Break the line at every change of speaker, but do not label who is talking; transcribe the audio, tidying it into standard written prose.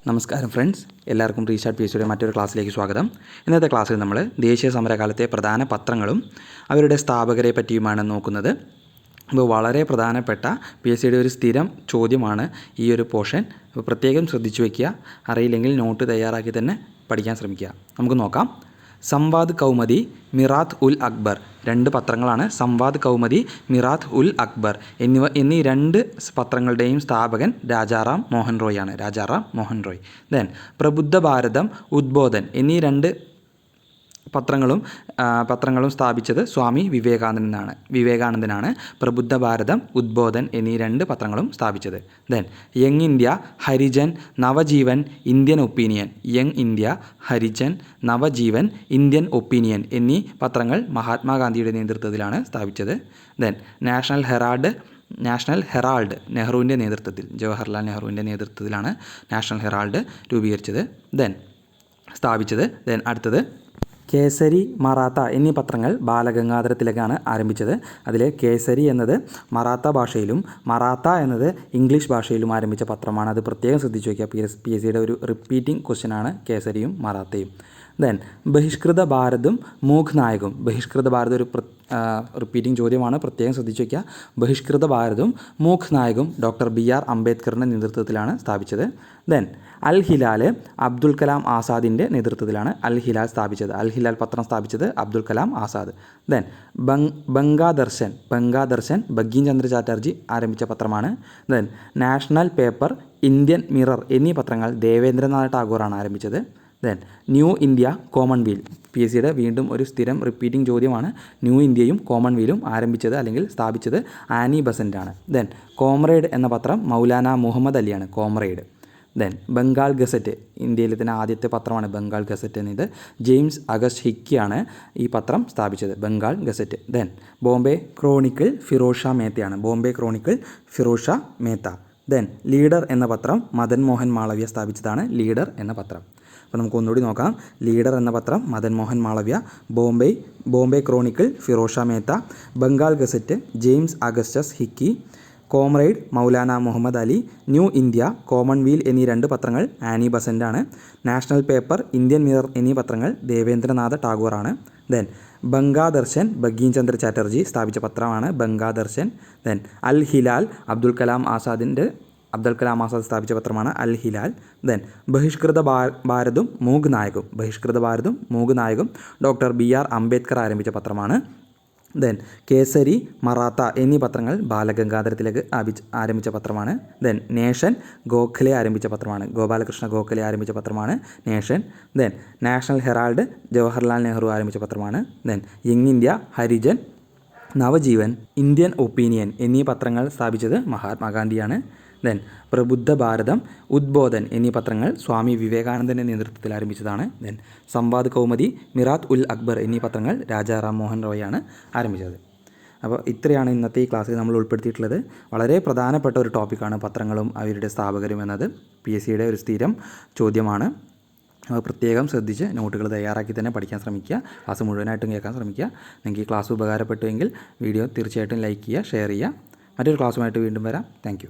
നമസ്കാരം ഫ്രണ്ട്സ്, എല്ലാവർക്കും റീസ്റ്റാർട്ട് PSCയുടെ മറ്റൊരു ക്ലാസ്സിലേക്ക് സ്വാഗതം. ഇന്നത്തെ ക്ലാസ്സിൽ നമ്മൾ ദേശീയ സമരകാലത്തെ പ്രധാന പത്രങ്ങളും അവരുടെ സ്ഥാപകരെ പറ്റിയുമാണ് നോക്കുന്നത്. അപ്പോൾ വളരെ പ്രധാനപ്പെട്ട PSCയുടെ ഒരു സ്ഥിരം ചോദ്യമാണ് ഈ ഒരു പോർഷൻ. അപ്പോൾ പ്രത്യേകം ശ്രദ്ധിച്ചു വയ്ക്കുക. അറിയില്ലെങ്കിൽ നോട്ട് തയ്യാറാക്കി തന്നെ പഠിക്കാൻ ശ്രമിക്കുക. നമുക്ക് നോക്കാം. സംവാദ് കൗമുദി, മിറാത്ത് ഉൽ അക്ബർ, രണ്ട് പത്രങ്ങളാണ്. സംവാദ് കൗമുദി, മിറാത്ത് ഉൽ അക്ബർ എന്നീ രണ്ട് പത്രങ്ങളുടെയും സ്ഥാപകൻ രാജാറാം മോഹൻ റോയ് ആണ്. രാജാറാം മോഹൻ റോയ്. ദെൻ പ്രബുദ്ധ ഭാരതം, ഉദ്ബോധൻ എന്നീ രണ്ട് പത്രങ്ങളും സ്ഥാപിച്ചത് സ്വാമി വിവേകാനന്ദനാണ്. പ്രബുദ്ധ ഭാരതം, ഉദ്ബോധൻ എന്നീ രണ്ട് പത്രങ്ങളും സ്ഥാപിച്ചത്. Then young India, Harijan, Navajeevan, Indian opinion. Young India, Harijan, Navajeevan, Indian opinion എന്നീ പത്രങ്ങൾ മഹാത്മാഗാന്ധിയുടെ നേതൃത്വത്തിലാണ് സ്ഥാപിച്ചത്. ദെൻ നാഷണൽ ഹെറാൾഡ് നെഹ്റുവിൻ്റെ നേതൃത്വത്തിൽ, ജവഹർലാൽ നെഹ്റുവിൻ്റെ നേതൃത്വത്തിലാണ് നാഷണൽ ഹെറാൾഡ് സ്ഥാപിച്ചത്. ദെൻ അടുത്തത് കേസരി, മറാത്ത എന്നീ പത്രങ്ങൾ ബാലഗംഗാധര തിലകാണ് ആരംഭിച്ചത്. അതിൽ കേസരി എന്നത് മറാത്ത ഭാഷയിലും മറാത്ത എന്നത് ഇംഗ്ലീഷ് ഭാഷയിലും ആരംഭിച്ച പത്രമാണ്. അത് പ്രത്യേകം ശ്രദ്ധിച്ചു വയ്ക്കുക. PSCയുടെ ഒരു റിപ്പീറ്റിംഗ് ക്വസ്റ്റ്യനാണ് കേസരിയും മറാത്തയും. ദെൻ ബഹിഷ്കൃത ഭാരതും മൂഘ് നായകും. ബഹിഷ്കൃത ഭാരത് ഒരു റിപ്പീറ്റിംഗ് ചോദ്യമാണ്, പ്രത്യേകം ശ്രദ്ധിച്ചു വയ്ക്കുക. ബഹിഷ്കൃത ഭാരതും മൂഘ് നായകും ഡോക്ടർ BR അംബേദ്കറിൻ്റെ നേതൃത്വത്തിലാണ് സ്ഥാപിച്ചത്. ദെൻ അൽ ഹിലാൽ, അബ്ദുൽ കലാം ആസാദിൻ്റെ നേതൃത്വത്തിലാണ് അൽ ഹിലാൽ സ്ഥാപിച്ചത്. അൽ ഹിലാൽ പത്രം സ്ഥാപിച്ചത് അബ്ദുൽ കലാം ആസാദ്. ദെൻ ബംഗാദർശൻ ബങ്കിം ചന്ദ്ര ചാറ്റർജി ആരംഭിച്ച പത്രമാണ്. Then National Paper, Indian Mirror എന്നീ പത്രങ്ങൾ ദേവേന്ദ്രനാഥ് ടാഗോറാണ് ആരംഭിച്ചത്. Then New India, Commonwealth. PSCയുടെ വീണ്ടും ഒരു സ്ഥിരം റിപ്പീറ്റിംഗ് ചോദ്യമാണ്. ന്യൂ ഇന്ത്യയും കോമൺവെൽത്തും ആരംഭിച്ചത് അല്ലെങ്കിൽ സ്ഥാപിച്ചത് ആനി ബസൻ്റാണ്. ദെൻ കോമ്രേഡ് എന്ന പത്രം മൗലാന മുഹമ്മദ് അലിയാണ്. കോമ്രേഡ്. ദെൻ ബംഗാൾ ഗസറ്റ്, ഇന്ത്യയിലെ തന്നെ ആദ്യത്തെ പത്രമാണ് ബംഗാൾ ഗസറ്റ് എന്നത്. ജെയിംസ് അഗസ്റ്റ് ഹിക്കിയാണ് ഈ പത്രം സ്ഥാപിച്ചത്, Bengal Gazette. Then Bombay Chronicle, Firoz Shah Mehta. Then Leader എന്ന പത്രം മദൻ മോഹൻ മാളവ്യ സ്ഥാപിച്ചതാണ്. ലീഡർ എന്ന പത്രം. അപ്പോൾ നമുക്ക് ഒന്നുകൂടി നോക്കാം. ലീഡർ എന്ന പത്രം Madan Mohan Malaviya, Bombay Chronicle Firoz Shah Mehta, Bengal Gazette James Augustus Hicky, Comrade Maulana Muhammad Ali, New India, Commonwealth എന്നീ രണ്ട് പത്രങ്ങൾ ആനി ബസൻ്റാണ്. നാഷണൽ പേപ്പർ, ഇന്ത്യൻ മിറർ എന്നീ പത്രങ്ങൾ ദേവേന്ദ്രനാഥ് ടാഗോറാണ്. ദെൻ ബംഗാദർശൻ ബങ്കിം ചന്ദ്ര ചാറ്റർജി സ്ഥാപിച്ച പത്രമാണ് ബംഗാദർശൻ. ദെൻ അൽ ഹിലാൽ, അബ്ദുൽ കലാം ആസാദ് സ്ഥാപിച്ച പത്രമാണ് അൽ ഹിലാൽ. ദെൻ ബഹിഷ്കൃത ഭാരതും മൂഘ് നായകും ഡോക്ടർ BR അംബേദ്കർ ആരംഭിച്ച പത്രമാണ്. ദെൻ കേസരി, മറാത്ത എന്നീ പത്രങ്ങൾ ബാലഗംഗാധര തിലക് ആരംഭിച്ച പത്രമാണ്. ദെൻ നേഷൻ, ഗോപാലകൃഷ്ണ ഗോഖലെ ആരംഭിച്ച പത്രമാണ് nation. Then national Herald, Jawaharlal Nehru ആരംഭിച്ച പത്രമാണ്. Then young India, Harijan, Navajeevan, Indian opinion എന്നീ പത്രങ്ങൾ സ്ഥാപിച്ചത് മഹാത്മാഗാന്ധിയാണ്. ദെൻ പ്രബുദ്ധ ഭാരതം, ഉദ്ബോധൻ എന്നീ പത്രങ്ങൾ സ്വാമി വിവേകാനന്ദൻ്റെ നേതൃത്വത്തിൽ ആരംഭിച്ചതാണ്. ദെൻ സംവാദ് കൗമുദി, മിറാത്ത് ഉൽ അക്ബർ എന്നീ പത്രങ്ങൾ രാജാറാം മോഹൻ റോയാണ് ആരംഭിച്ചത്. അപ്പോൾ ഇത്രയാണ് ഇന്നത്തെ ഈ ക്ലാസ്സിൽ നമ്മൾ ഉൾപ്പെടുത്തിയിട്ടുള്ളത്. വളരെ പ്രധാനപ്പെട്ട ഒരു ടോപ്പിക്കാണ് പത്രങ്ങളും അവരുടെ സ്ഥാപകരും എന്നത്. PSCയുടെ ഒരു സ്ഥിരം ചോദ്യമാണ്. അത് പ്രത്യേകം ശ്രദ്ധിച്ച് നോട്ടുകൾ തയ്യാറാക്കി തന്നെ പഠിക്കാൻ ശ്രമിക്കുക. ക്ലാസ് മുഴുവനായിട്ടും കേൾക്കാൻ ശ്രമിക്കുക. നിങ്ങൾക്ക് ഈ ക്ലാസ് ഉപകാരപ്പെട്ടുവെങ്കിൽ വീഡിയോ തീർച്ചയായിട്ടും ലൈക്ക് ചെയ്യുക, ഷെയർ ചെയ്യുക. മറ്റൊരു ക്ലാസ്സുമായിട്ട് വീണ്ടും വരാം. താങ്ക്